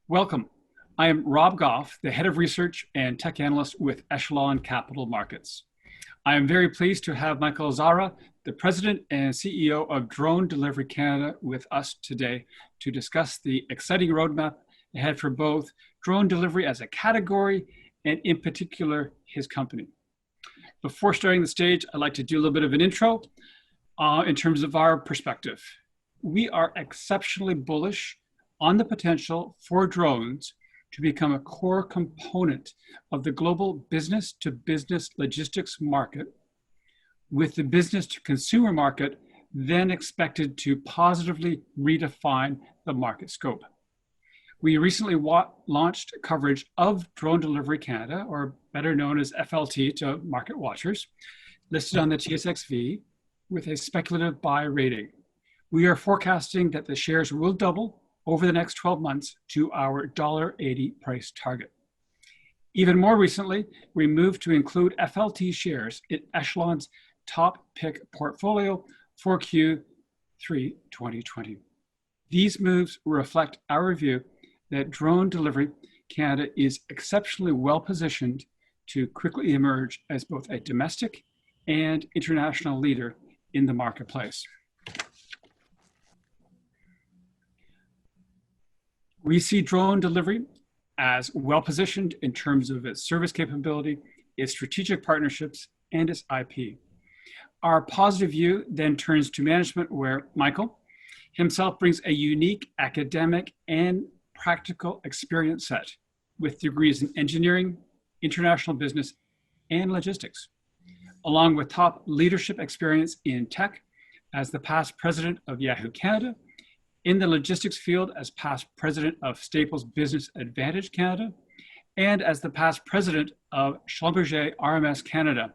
Welcome. I am Rob Goff, the Head of Research and Tech Analyst with Echelon Capital Markets. I am very pleased to have Michael Zara, the President and CEO of Drone Delivery Canada, with us today to discuss the exciting roadmap ahead for both drone delivery as a category and in particular his company. Before starting the stage, I'd like to do a little bit of an intro in terms of our perspective. We are exceptionally bullish on the potential for drones to become a core component of the global business-to-business logistics market, with the business-to-consumer market then expected to positively redefine the market scope. We recently launched coverage of Drone Delivery Canada, or better known as FLT to market watchers, listed on the TSXV with a speculative buy rating. We are forecasting that the shares will double over the next 12 months to our $1.80 price target. Even more recently, we moved to include FLT shares in Echelon's top pick portfolio for Q3 2020. These moves reflect our view that Drone Delivery Canada is exceptionally well positioned to quickly emerge as both a domestic and international leader in the marketplace. We see drone delivery as well positioned in terms of its service capability, its strategic partnerships, and its IP. Our positive view then turns to management, where Michael himself brings a unique academic and practical experience set with degrees in engineering, international business, and logistics, along with top leadership experience in tech as the past president of Yahoo Canada, in the logistics field as past president of Staples Business Advantage Canada, and as the past president of Schlumberger RMS Canada,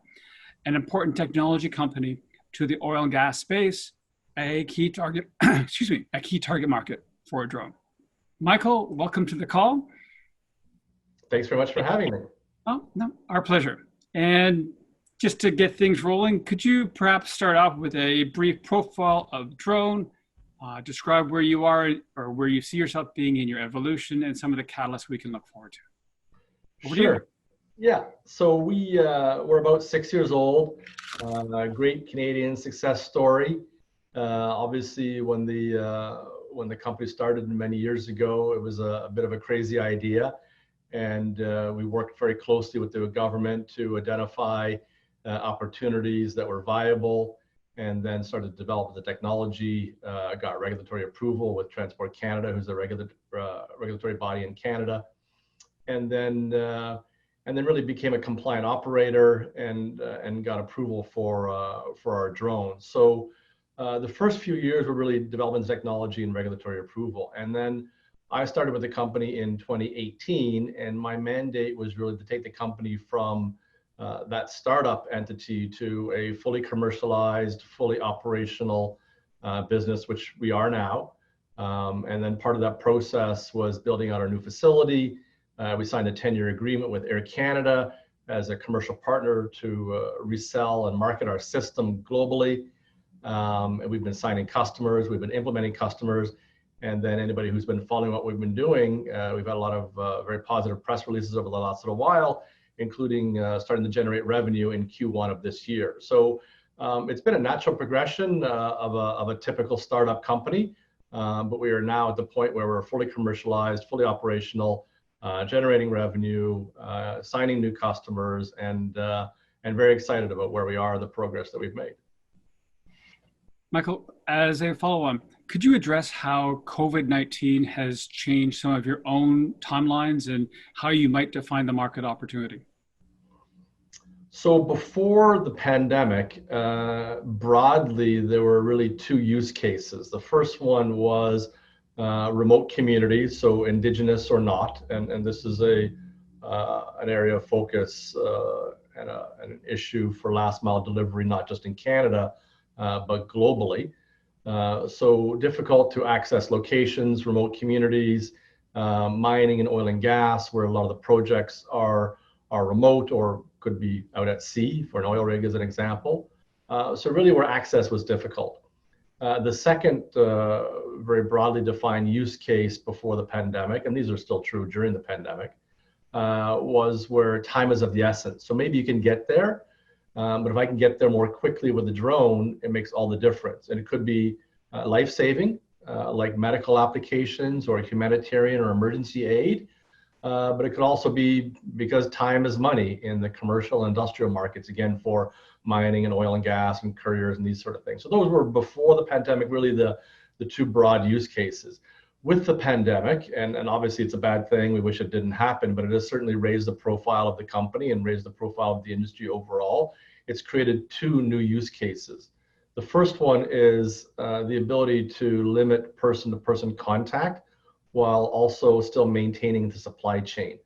an important technology company to the oil and gas space, a key target, a key target market for a drone. Michael, welcome to the call. Thanks very much for having me. Oh, no, our pleasure. And just to get things rolling, could you perhaps start off with a brief profile of drone? Describe where you are or where you see yourself being in your evolution and some of the catalysts we can look forward to. Sure. Yeah. So we're about 6 years old. A great Canadian success story. Obviously, when the company started many years ago, it was a bit of a crazy idea, and we worked very closely with the government to identify opportunities that were viable, and then started to develop the technology, got regulatory approval with Transport Canada, who's the regulatory body in Canada, and then really became a compliant operator and got approval for our drones. So the first few years were really development technology and regulatory approval. And then I started with the company in 2018, and my mandate was really to take the company from that startup entity to a fully commercialized, fully operational business, which we are now. And then part of that process was building out our new facility. We signed a 10-year agreement with Air Canada as a commercial partner to resell and market our system globally. And we've been signing customers, we've been implementing customers. And then anybody who's been following what we've been doing, we've had a lot of very positive press releases over the last little while, including starting to generate revenue in Q1 of this year. So it's been a natural progression of a typical startup company, but we are now at the point where we're fully commercialized, fully operational, generating revenue, signing new customers, and very excited about where we are and the progress that we've made. Michael, as a follow-on, could you address how COVID-19 has changed some of your own timelines and how you might define the market opportunity? So before the pandemic, broadly, there were really two use cases. The first one was remote communities, so indigenous or not, and this is an area of focus and an issue for last mile delivery, not just in Canada, but globally. So difficult to access locations, remote communities, mining and oil and gas, where a lot of the projects are remote or could be out at sea for an oil rig as an example. So really where access was difficult. The second very broadly defined use case before the pandemic, and these are still true during the pandemic, was where time is of the essence. So maybe you can get there, but if I can get there more quickly with a drone, it makes all the difference. And it could be life-saving, like medical applications or humanitarian or emergency aid. But it could also be because time is money in the commercial and industrial markets, again, for mining and oil and gas and couriers and these sort of things. So those were before the pandemic, really the two broad use cases. With the pandemic, and obviously it's a bad thing, we wish it didn't happen, but it has certainly raised the profile of the company and raised the profile of the industry overall. It's created two new use cases. The first one is the ability to limit person-to-person contact while also still maintaining the supply chain.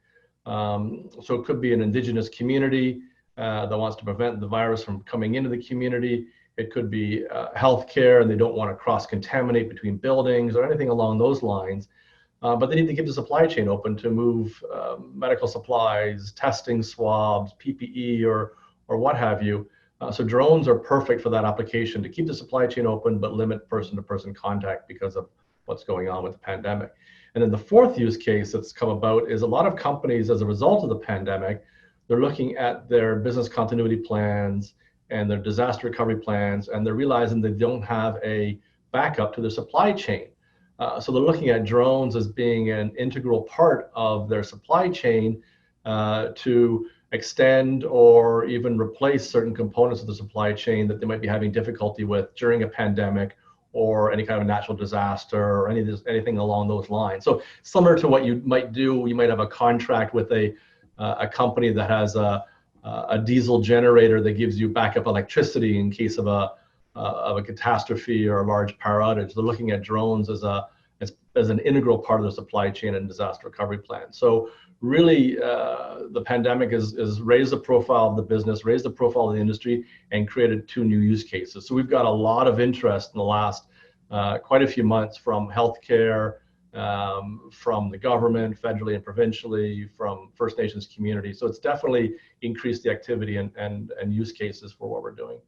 So it could be an indigenous community that wants to prevent the virus from coming into the community. It could be healthcare, and they don't want to cross-contaminate between buildings or anything along those lines. But they need to keep the supply chain open to move medical supplies, testing swabs, PPE, or what have you. So drones are perfect for that application to keep the supply chain open, but limit person-to-person contact because of what's going on with the pandemic. And then the fourth use case that's come about is a lot of companies, as a result of the pandemic, they're looking at their business continuity plans and their disaster recovery plans, and they're realizing they don't have a backup to their supply chain. So they're looking at drones as being an integral part of their supply chain to extend or even replace certain components of the supply chain that they might be having difficulty with during a pandemic or any kind of natural disaster or anything along those lines. So similar to what you might do, you might have a contract with a company that has a diesel generator that gives you backup electricity in case of a catastrophe or a large power outage. They're looking at drones as an integral part of the supply chain and disaster recovery plan. So really, the pandemic has raised the profile of the business, raised the profile of the industry, and created two new use cases. So we've got a lot of interest in the last quite a few months from healthcare, from the government, federally and provincially, from First Nations community. So it's definitely increased the activity and use cases for what we're doing.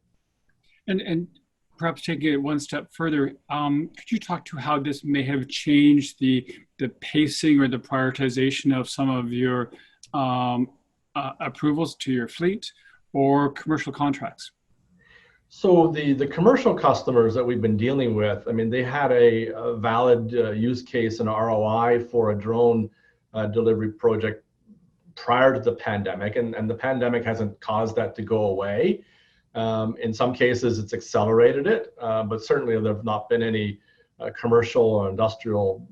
And perhaps taking it one step further, could you talk to how this may have changed the pacing or the prioritization of some of your approvals to your fleet or commercial contracts? So the commercial customers that we've been dealing with, I mean, they had a valid use case and ROI for a drone delivery project prior to the pandemic, and the pandemic hasn't caused that to go away. In some cases, it's accelerated it, but certainly there have not been any commercial or industrial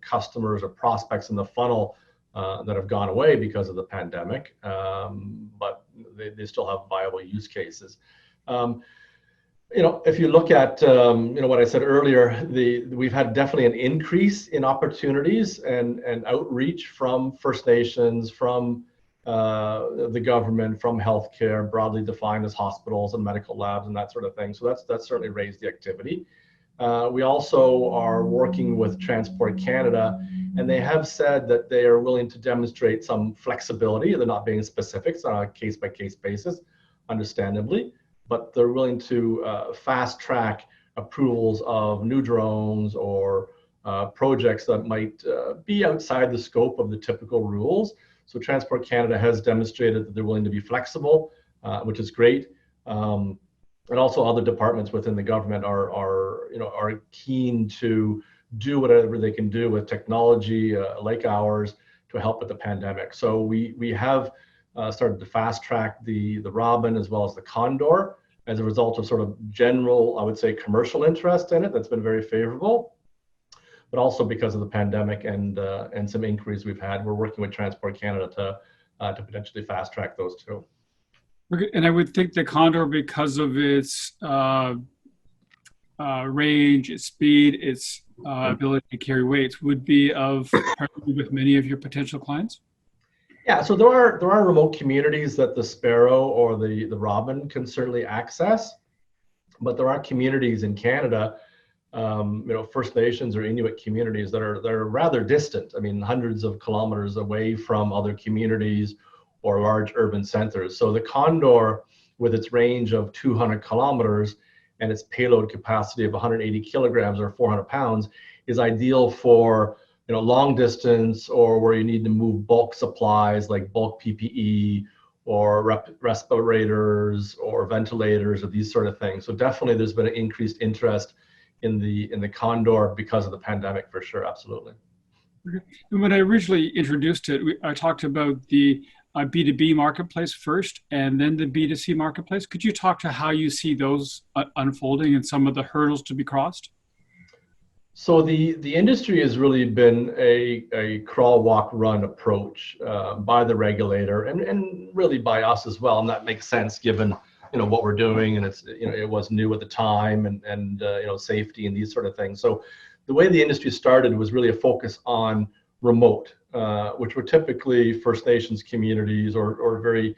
customers or prospects in the funnel that have gone away because of the pandemic, but they still have viable use cases. If you look at what I said earlier, we've had definitely an increase in opportunities and outreach from First Nations, from the government, from healthcare, broadly defined as hospitals and medical labs and that sort of thing. So that's certainly raised the activity. We also are working with Transport Canada, and they have said that they are willing to demonstrate some flexibility. They're not being specifics on a case-by-case basis, understandably, but they're willing to fast track approvals of new drones or projects that might be outside the scope of the typical rules. So Transport Canada has demonstrated that they're willing to be flexible, which is great. And also other departments within the government are keen to do whatever they can do with technology like ours to help with the pandemic. So we have started to fast track the Robin as well as the Condor as a result of sort of general, I would say, commercial interest in it. That's been very favorable. But also because of the pandemic and some inquiries we've had, we're working with Transport Canada to potentially fast track those too. And I would think the Condor, because of its range, its speed, its ability to carry weights, would be of priority with many of your potential clients? Yeah, so there are remote communities that the Sparrow or the Robin can certainly access, but there are communities in Canada, First Nations or Inuit communities that are rather distant. I mean, hundreds of kilometers away from other communities or large urban centers. So the Condor, with its range of 200 kilometers and its payload capacity of 180 kilograms or 400 pounds is ideal for long distance, or where you need to move bulk supplies like bulk PPE or respirators or ventilators or these sort of things. So definitely there's been an increased interest in the Condor because of the pandemic, for sure. Absolutely. Okay. And when I originally introduced it, I talked about the B2B marketplace first and then the B2C marketplace. Could you talk to how you see those unfolding and some of the hurdles to be crossed? So the industry has really been a crawl, walk, run approach by the regulator, and really by us as well. And that makes sense given what we're doing, and it's it was new at the time, and safety and these sort of things. So the way the industry started was really a focus on remote, which were typically First Nations communities or very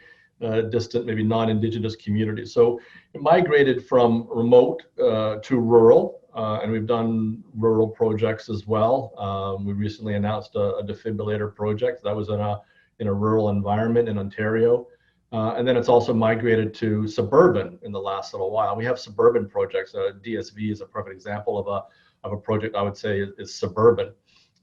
distant, maybe non-Indigenous communities. So it migrated from remote to rural. And we've done rural projects as well. We recently announced a defibrillator project that was in a rural environment in Ontario. And then it's also migrated to suburban in the last little while. We have suburban projects. DSV is a perfect example of a project I would say is suburban.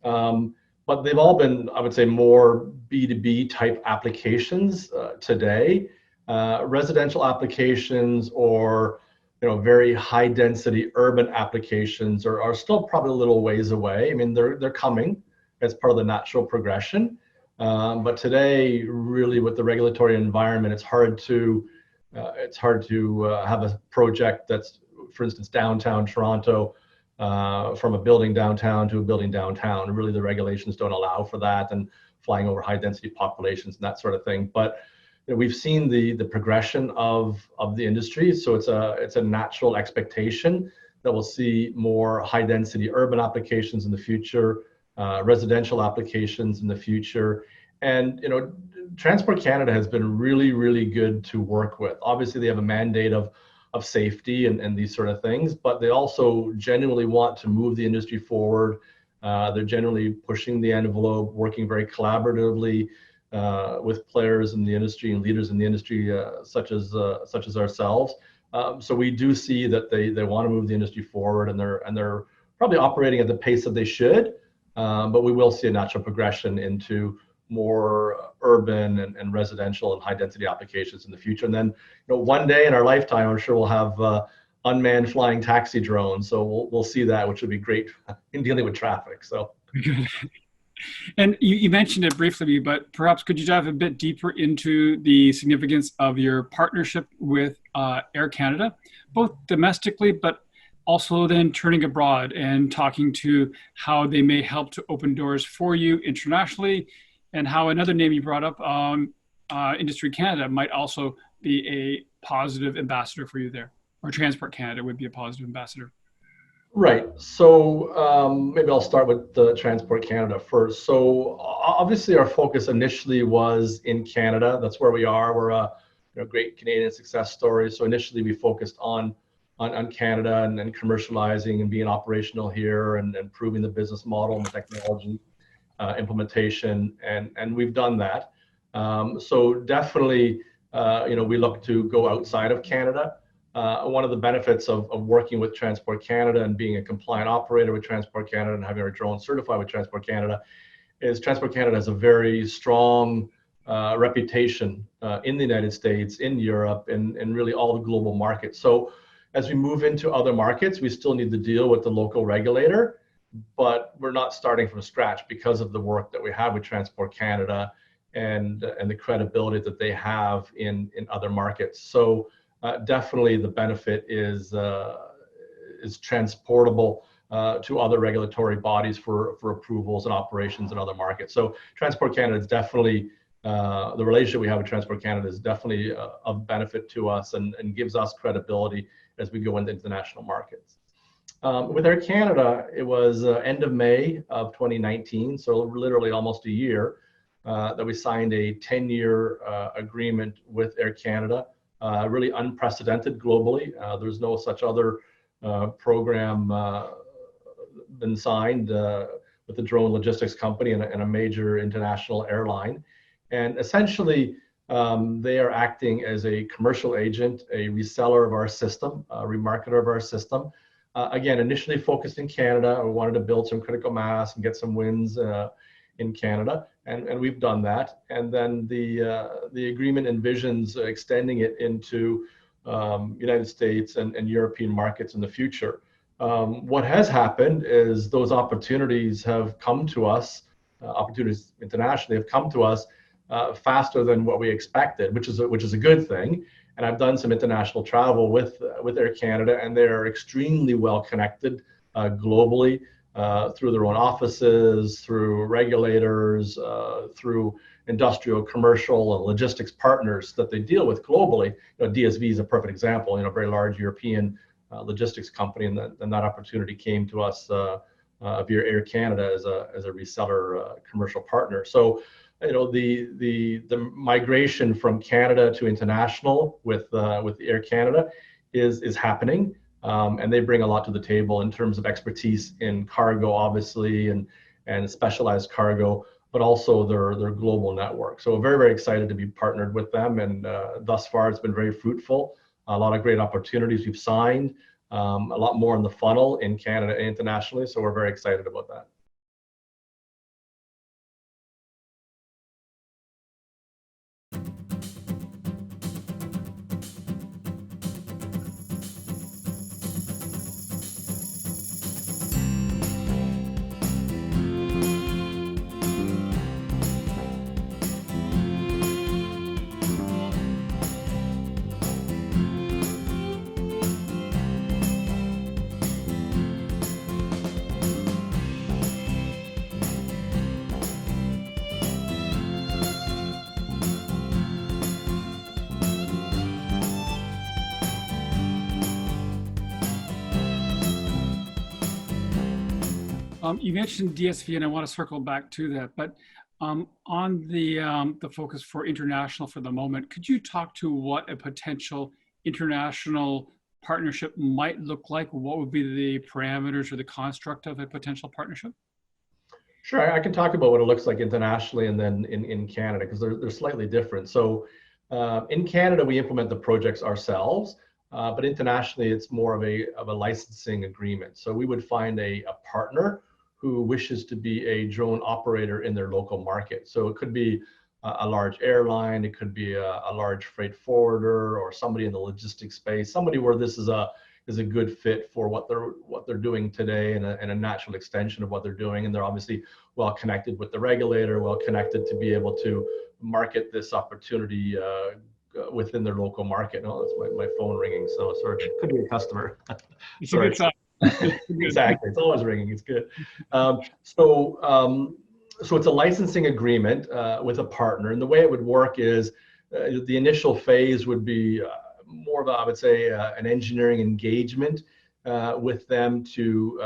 But they've all been, I would say, more B2B type applications today. Residential applications or very high density urban applications are still probably a little ways away. I mean, they're coming as part of the natural progression. But today, really with the regulatory environment, it's hard to have a project that's, for instance, downtown Toronto, from a building downtown to a building downtown. Really, the regulations don't allow for that, and flying over high density populations and that sort of thing. But we've seen the progression of the industry, so it's a natural expectation that we'll see more high density urban applications in the future, residential applications in the future. And Transport Canada has been really good to work with. Obviously, they have a mandate of safety and these sort of things, but they also genuinely want to move the industry forward. They're generally pushing the envelope, working very collaboratively with players in the industry and leaders in the industry, such as ourselves. So we do see that they want to move the industry forward, and they're probably operating at the pace that they should. But we will see a natural progression into more urban and residential and high density applications in the future. And then one day in our lifetime, I'm sure we'll have unmanned flying taxi drones. So we'll see that, which would be great in dealing with traffic. So. And you mentioned it briefly, but perhaps could you dive a bit deeper into the significance of your partnership with Air Canada, both domestically, but also then turning abroad and talking to how they may help to open doors for you internationally, and how another name you brought up, Industry Canada, might also be a positive ambassador for you there, or Transport Canada would be a positive ambassador. Right. So maybe I'll start with the Transport Canada first. So obviously our focus initially was in Canada. That's where we are. We're a great Canadian success story. So initially we focused on Canada and commercializing and being operational here and improving the business model and the technology implementation. And we've done that. So definitely, we look to go outside of Canada. One of the benefits of working with Transport Canada and being a compliant operator with Transport Canada and having our drone certified with Transport Canada is Transport Canada has a very strong reputation in the United States, in Europe, and really all the global markets. So as we move into other markets, we still need to deal with the local regulator, but we're not starting from scratch because of the work that we have with Transport Canada and the credibility that they have in other markets. So definitely the benefit is transportable to other regulatory bodies for approvals and operations in other markets. So Transport Canada is definitely, the relationship we have with Transport Canada is definitely of benefit to us and gives us credibility as we go into international markets. With Air Canada, it was end of May of 2019, so literally almost a year, that we signed a 10-year agreement with Air Canada. Really unprecedented globally. There's no such other program been signed with a drone logistics company and a major international airline. And essentially, They are acting as a commercial agent, a reseller of our system, a remarketer of our system. Again, initially focused in Canada. We wanted to build some critical mass and get some wins in Canada, and we've done that. And then the agreement envisions extending it into United States and European markets in the future. What has happened is those opportunities have come to us, opportunities internationally have come to us faster than what we expected, which is a good thing. And I've done some international travel with Air Canada, and they're extremely well connected globally through their own offices, through regulators, through industrial, commercial, and logistics partners that they deal with globally. DSV is a perfect example. A very large European logistics company, and that opportunity came to us via Air Canada as a reseller commercial partner. So, the migration from Canada to international with Air Canada is happening, and they bring a lot to the table in terms of expertise in cargo, obviously, and specialized cargo, but also their global network. So we're very, very excited to be partnered with them, and thus far it's been very fruitful. A lot of great opportunities we've signed, a lot more in the funnel in Canada and internationally. So we're very excited about that. You mentioned DSV, and I want to circle back to that. But on the focus for international for the moment, could you talk to what a potential international partnership might look like? What would be the parameters or the construct of a potential partnership? Sure, I can talk about what it looks like internationally and then in Canada, because they're slightly different. So in Canada, we implement the projects ourselves, but internationally, it's more of a licensing agreement. So we would find a partner who wishes to be a drone operator in their local market. So it could be a large airline, it could be a large freight forwarder, or somebody in the logistics space, somebody where this is a good fit for what they're doing today, and a natural extension of what they're doing. And they're obviously well connected with the regulator, well connected to be able to market this opportunity within their local market. Oh, that's my phone ringing. So sorry, could be a customer. It's a good sign. Exactly, it's always ringing. It's good. So it's a licensing agreement with a partner, and the way it would work is the initial phase would be more of I would say an engineering engagement with them to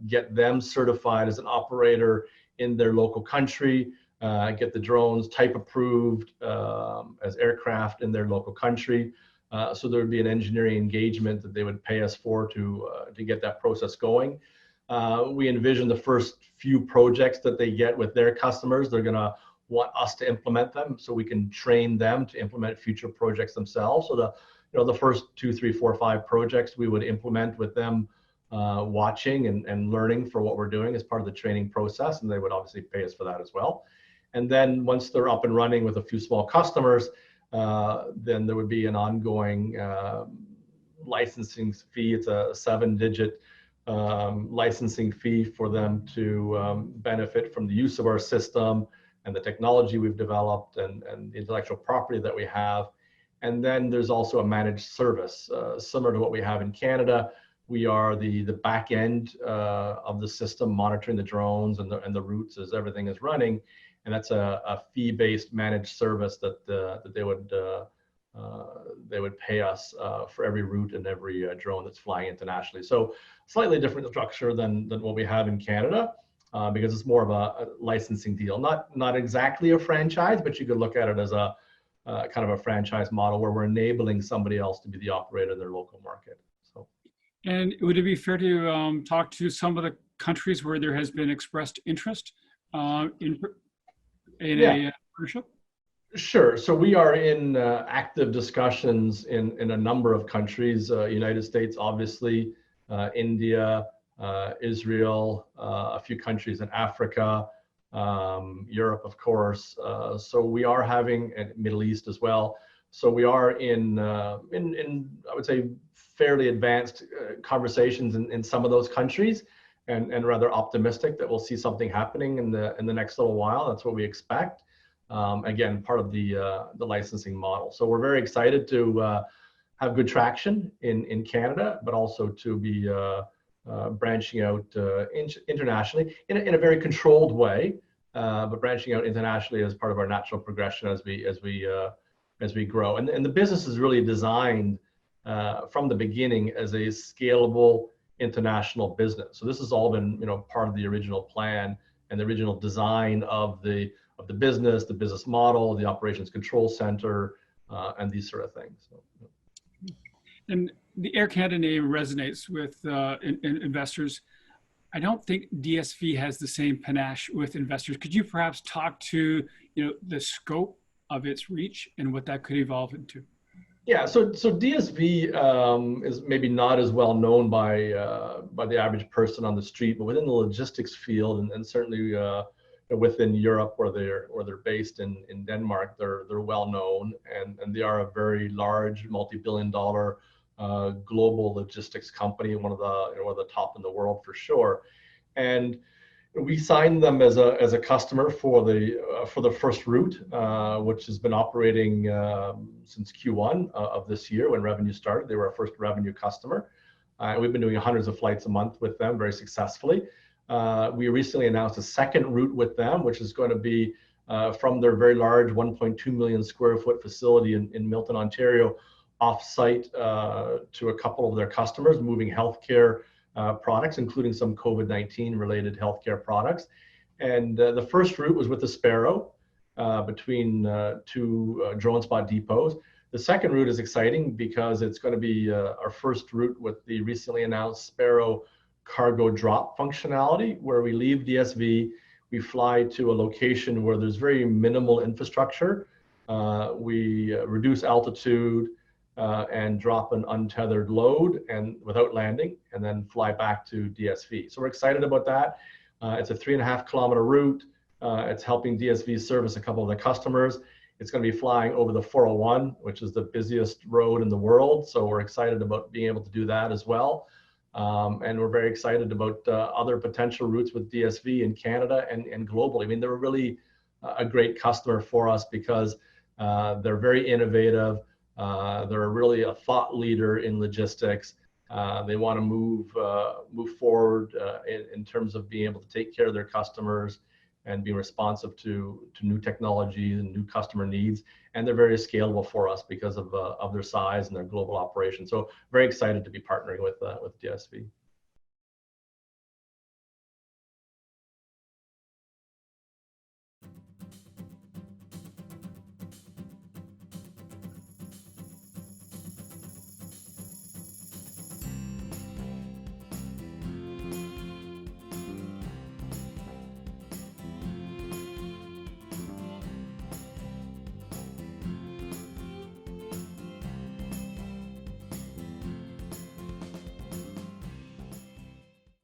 get them certified as an operator in their local country, get the drones type approved as aircraft in their local country. So there would be an engineering engagement that they would pay us for to get that process going. We envision the first few projects that they get with their customers, they're going to want us to implement them so we can train them to implement future projects themselves. So the first 2, 3, 4, 5 projects we would implement with them, watching and learning for what we're doing as part of the training process, and they would obviously pay us for that as well. And then once they're up and running with a few small customers, then there would be an ongoing licensing fee. It's a 7-digit licensing fee for them to benefit from the use of our system and the technology we've developed and the intellectual property that we have. And then there's also a managed service, similar to what we have in Canada. We are the back end of the system, monitoring the drones and the routes as everything is running. And that's a fee-based managed service that they would pay us for every route and every drone that's flying internationally. So slightly different structure than what we have in Canada, because it's more of a licensing deal. Not exactly a franchise, but you could look at it as a kind of a franchise model where we're enabling somebody else to be the operator in their local market. So. And would it be fair to talk to some of the countries where there has been expressed interest in Yeah. a partnership? Sure. So we are in active discussions in a number of countries, United States, obviously, India, Israel, a few countries in Africa, Europe, of course. So we are having, and Middle East as well. So we are in I would say, fairly advanced conversations in some of those countries, and rather optimistic that we'll see something happening in the next little while. That's what we expect. Again, part of the licensing model. So we're very excited to have good traction in Canada, but also to be branching out internationally in a very controlled way, but branching out internationally as part of our natural progression as we grow. And the business is really designed from the beginning as a scalable international business. So this has all been, part of the original plan and the original design of the business, the business model, the operations control center, and these sort of things. So, And the Air Canada name resonates with investors. I don't think DSV has the same panache with investors. Could you perhaps talk to the scope of its reach and what that could evolve into? Yeah, so DSV is maybe not as well known by the average person on the street, but within the logistics field, and certainly within Europe, where they're based in Denmark, they're well known, and they are a very large, multi-billion-dollar global logistics company, one of the top in the world for sure. And we signed them as a customer for the first route, which has been operating since Q1 of this year when revenue started. They were our first revenue customer. We've been doing hundreds of flights a month with them very successfully. We recently announced a second route with them, which is going to be from their very large 1.2 million square foot facility in Milton, Ontario, off-site to a couple of their customers, moving healthcare products, including some COVID-19 related healthcare products. And the first route was with the Sparrow between two drone spot depots. The second route is exciting because it's going to be our first route with the recently announced Sparrow cargo drop functionality, where we leave DSV, we fly to a location where there's very minimal infrastructure. We reduce altitude and drop an untethered load and without landing, and then fly back to DSV. So we're excited about that. It's a 3.5-kilometer route. It's helping DSV service a couple of the customers. It's going to be flying over the 401, which is the busiest road in the world. So we're excited about being able to do that as well. And we're very excited about other potential routes with DSV in Canada and globally. I mean, they're really a great customer for us because they're very innovative. They're really a thought leader in logistics. They want to move forward in terms of being able to take care of their customers and be responsive to new technology and new customer needs. And they're very scalable for us because of their size and their global operation. So very excited to be partnering with DSV.